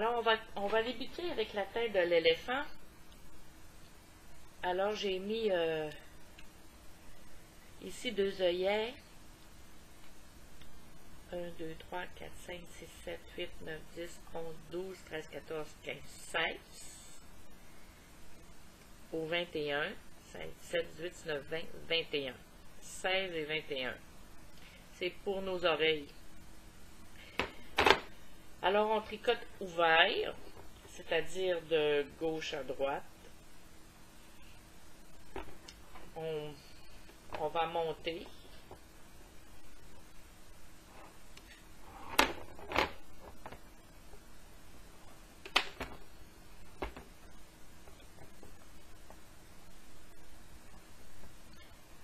Alors, on va débuter avec la tête de l'éléphant. Alors, j'ai mis ici 2 œillets. 1, 2, 3, 4, 5, 6, 7, 8, 9, 10, 11, 12, 13, 14, 15, 16. Au 21. 16, 17, 18, 19, 20, 21. 16 et 21. C'est pour nos oreilles. Alors, on tricote ouvert, c'est-à-dire de gauche à droite. On va monter.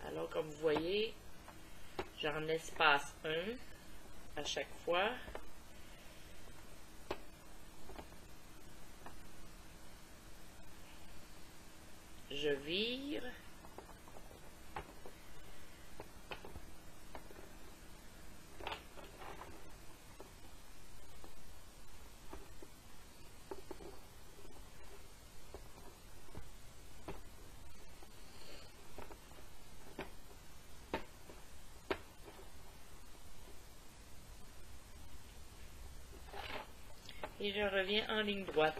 Alors, comme vous voyez, j'en espace un à chaque fois. Je vire. Et je reviens en ligne droite.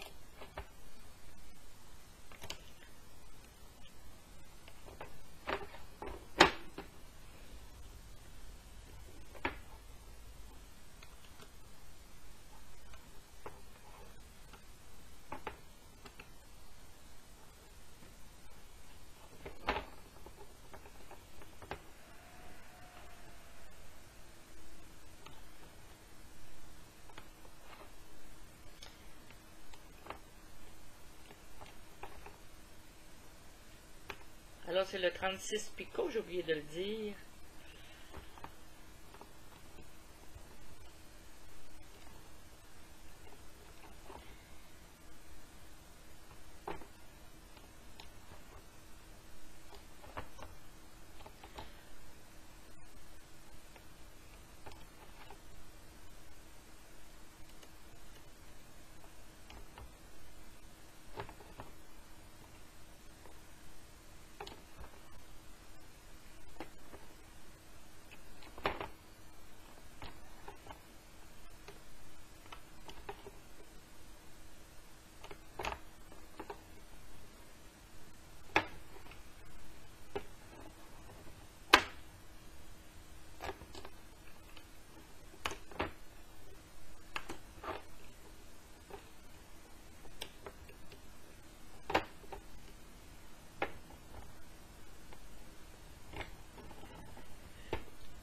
Alors, c'est le 36 picot, j'ai oublié de le dire.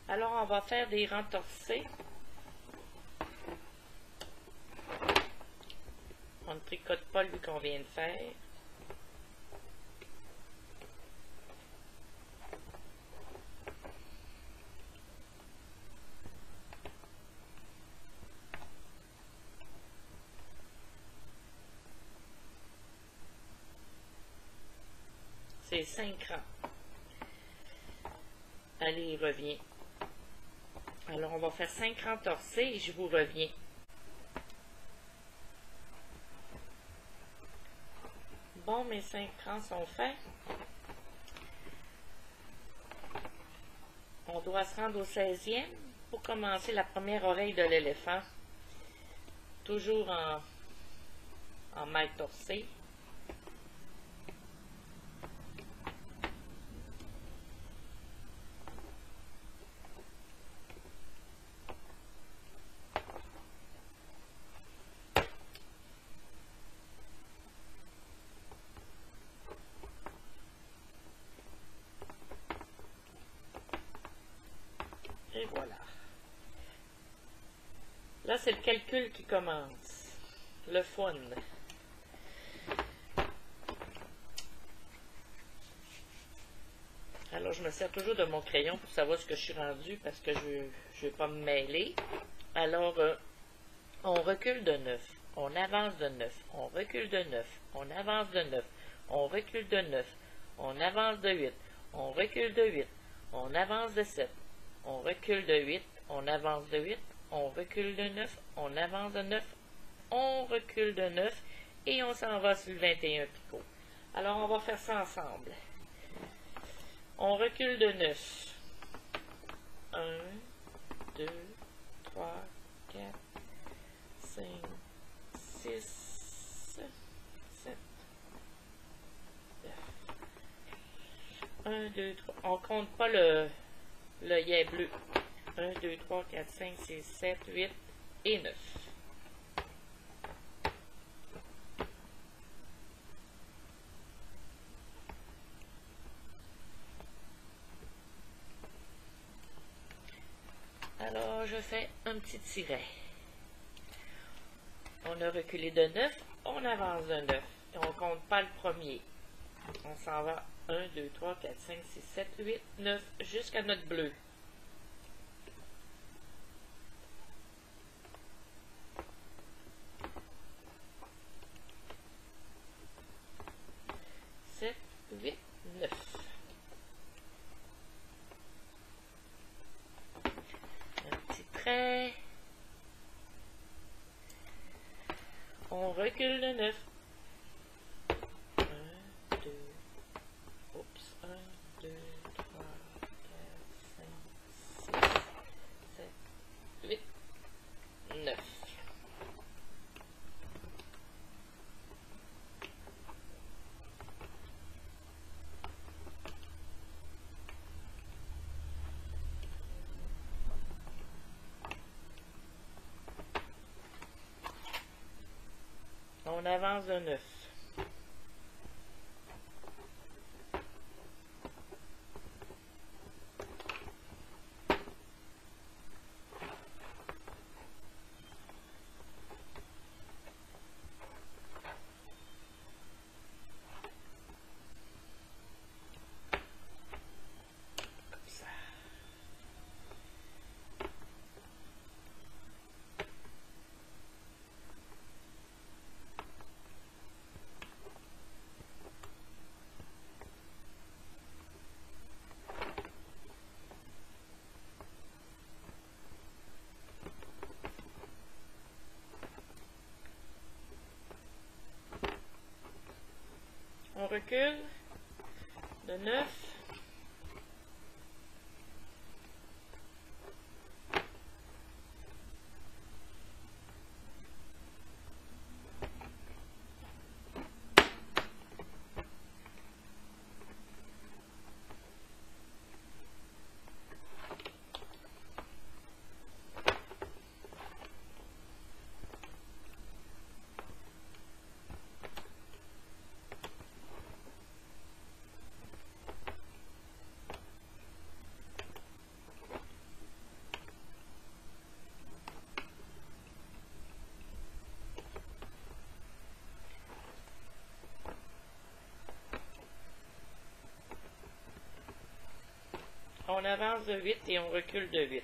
Alors, on va faire des rentorsés. On ne tricote pas lui qu'on vient de faire. C'est 5 rangs. Allez, reviens. Alors, on va faire 5 rentorsés et je vous reviens. Bon, mes 5 rangs sont faits. On doit se rendre au 16e pour commencer la première oreille de l'éléphant. Toujours en maille torsée. Et voilà. Là, c'est le calcul qui commence. Le fun. Alors, je me sers toujours de mon crayon pour savoir ce que je suis rendu parce que je ne vais pas me mêler. Alors, on recule de 9. On avance de 9. On recule de 9. On avance de 9. On recule de 9. On avance de 8. On recule de 8. On avance de 7. On recule de 8. On avance de 8. On recule de 9. On avance de 9. on recule de 9 et on s'en va sur le 21 picot. Alors, on va faire ça ensemble. On recule de 9. 1, 2, 3, 4, 5, 6, 7, 9. 1, 2, 3. On compte pas le œillet bleu. 1, 2, 3, 4, 5, 6, 7, 8 et 9. Alors, je fais un petit tiret. On a reculé de 9, on avance de 9. Et on ne compte pas le premier. On s'en va 1, 2, 3, 4, 5, 6, 7, 8, 9, jusqu'à notre bleu. Sept, 8, 9. Un petit trait. On recule de 9. 1, 2, oups, 1, 2, 3, 4, 5, 6, 7, 8, 9. On avance de 9. Comme ça. On recule de 9. On avance de 8 et on recule de 8.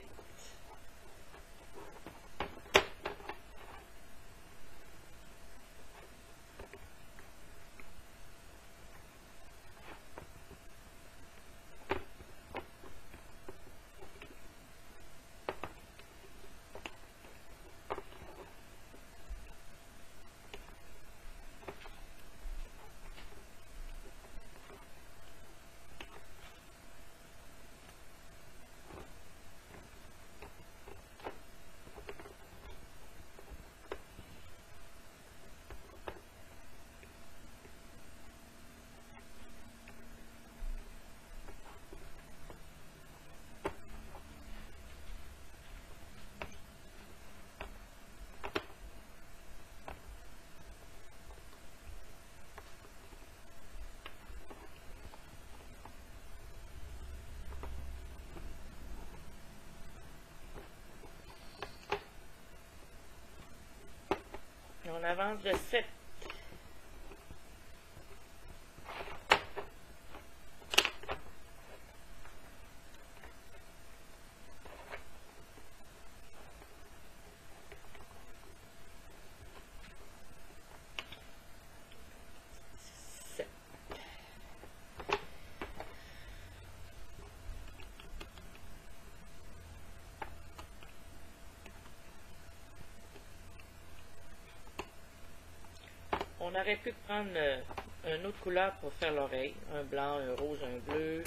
On avance de 7. On aurait pu prendre une autre couleur pour faire l'oreille. Un blanc, un rose, un bleu.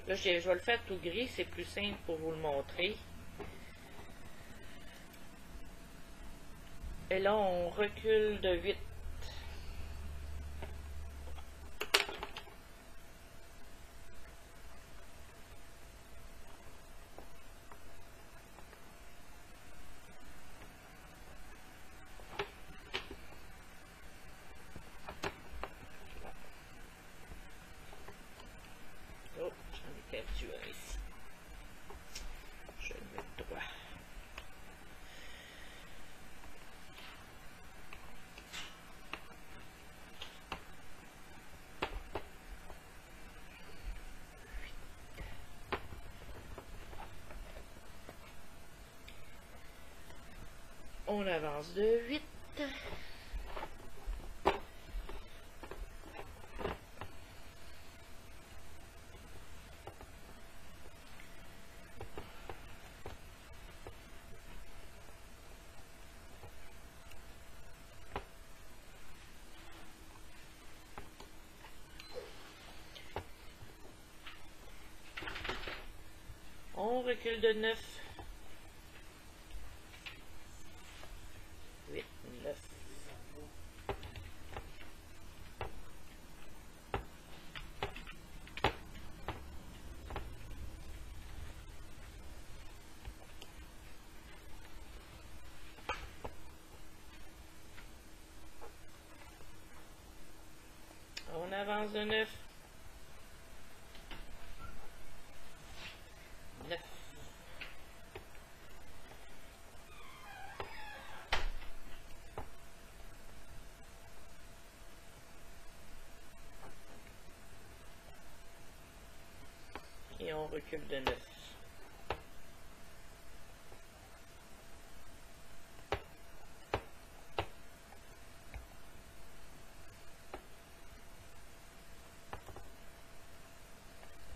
Là, je vais le faire tout gris. C'est plus simple pour vous le montrer. Et là, on recule de 8. Oh, j'en ai perdu un ici. Je vais le mettre droit. On avance de 8. On recule de 9. 8, 9. On avance de 9. 9. Et on recule de 9.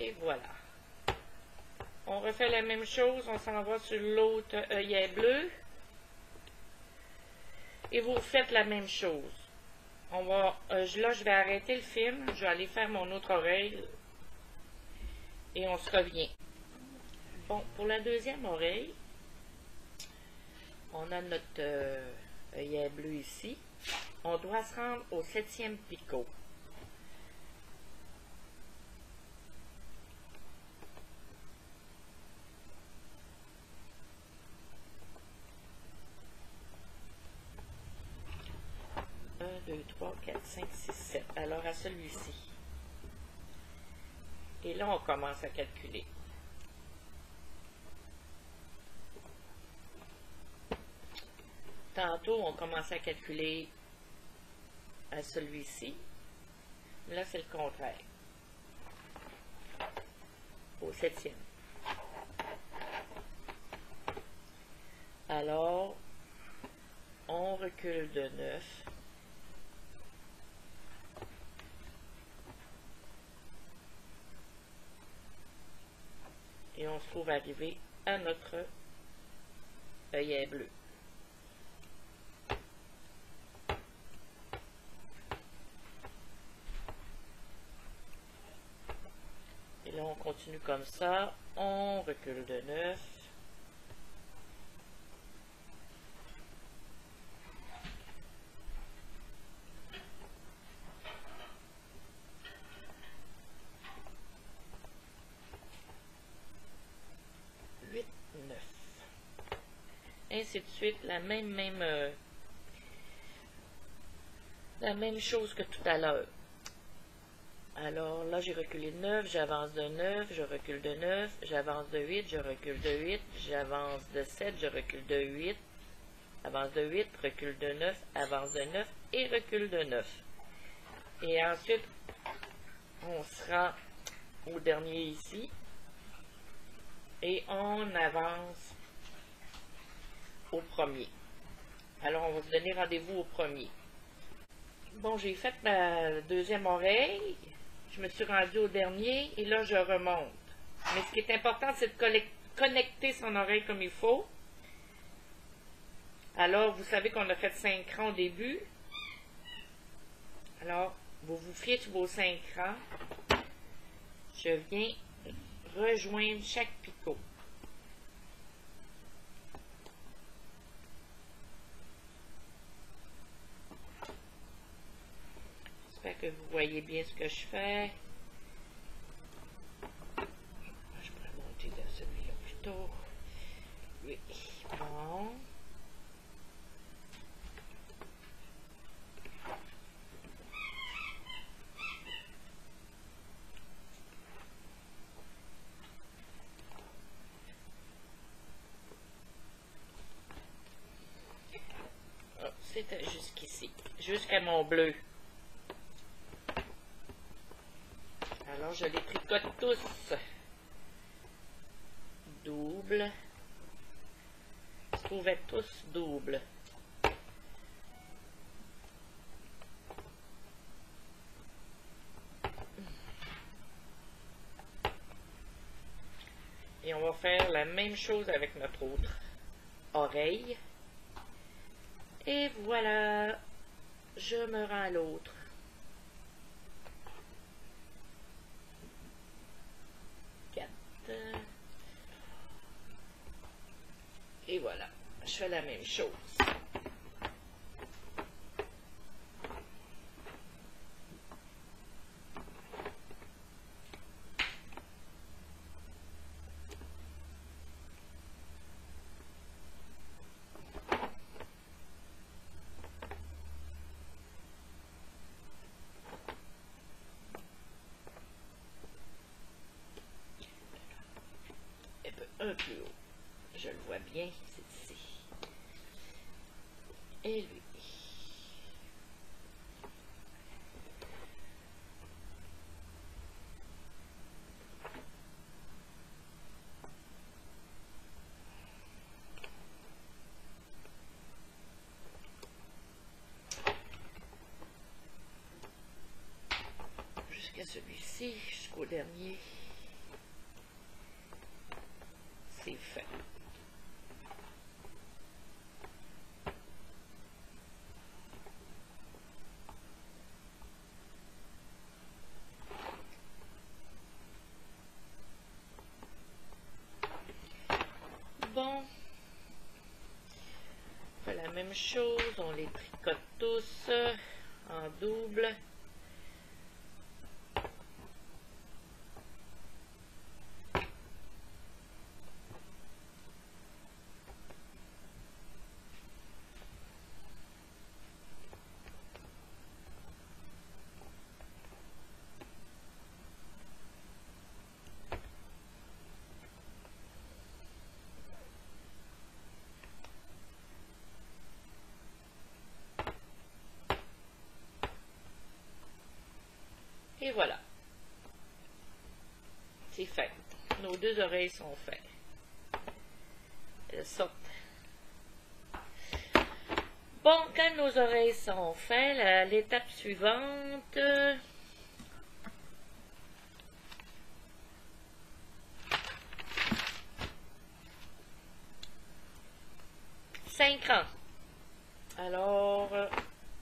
Et voilà. On refait la même chose, on s'en va sur l'autre œillet bleu. Et vous faites la même chose. On va, là, je vais arrêter le film, je vais aller faire mon autre oreille. Et on se revient. Bon, pour la deuxième oreille, on a notre œillet bleu ici. On doit se rendre au 7e picot. Un, 2, 3, 4, 5, 6, 7. Alors à celui-ci. Et là, on commence à calculer. Tantôt, on commençait à calculer à celui-ci. Là, c'est le contraire. Au 7e. Alors, on recule de 9. Et on se trouve arrivé à notre œillet bleu. Et là, on continue comme ça. On recule de 9. Ainsi de suite, la même chose que tout à l'heure. Alors là, j'ai reculé de 9, j'avance de 9, je recule de 9, j'avance de 8, je recule de 8, j'avance de 7, je recule de 8, avance de 8, recule de 9, avance de 9 et recule de 9. Et ensuite, on se rend au dernier ici et on avance au premier. Alors, on va se donner rendez-vous au premier. Bon, j'ai fait ma deuxième oreille. Je me suis rendue au dernier et là, je remonte. Mais ce qui est important, c'est de connecter son oreille comme il faut. Alors, vous savez qu'on a fait 5 rangs au début. Alors, vous vous fiez sur vos 5 rangs. Je viens rejoindre chaque picot. J'espère que vous voyez bien ce que je fais. Je pourrais monter dans celui-là plutôt. Oui, bon. Oh, c'était jusqu'ici, jusqu'à mon bleu. Alors, je les tricote tous. Double. Ils se trouvaient tous doubles. Et on va faire la même chose avec notre autre oreille. Et voilà, je me rends à l'autre. Et voilà, je fais la même chose. Un plus haut. Je le vois bien, c'est ici. Et lui. Jusqu'à celui-ci, jusqu'au dernier. C'est fait. Bon, on fait la même chose, on les tricote tous en double. Et voilà. C'est fait. Nos deux oreilles sont faites. Elles sortent. Bon, quand nos oreilles sont faites, l'étape suivante... 5 rangs. Alors,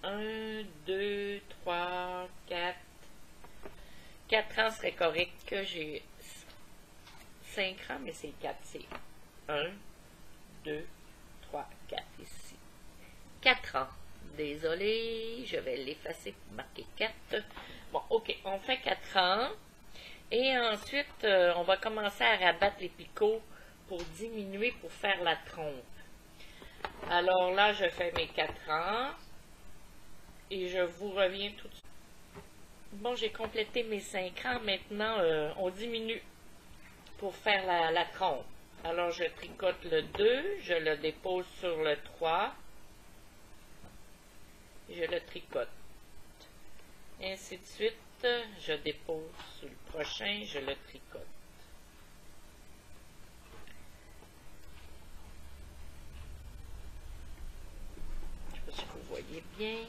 1, 2, 3, 4. 4 rangs serait correct que j'ai 5 rangs, mais c'est 4. C'est 1, 2, 3, 4 ici. 4 rangs. Désolé, je vais l'effacer pour marquer 4. Bon, ok, on fait 4 rangs. Et ensuite, on va commencer à rabattre les picots pour diminuer, pour faire la trompe. Alors là, je fais mes 4 rangs. Et je vous reviens tout de suite. Bon, j'ai complété mes 5 rangs. Maintenant, on diminue pour faire la trompe. Alors, je tricote le 2, je le dépose sur le 3. Je le tricote. Ainsi de suite, je dépose sur le prochain, je le tricote. Je ne sais pas si vous voyez bien.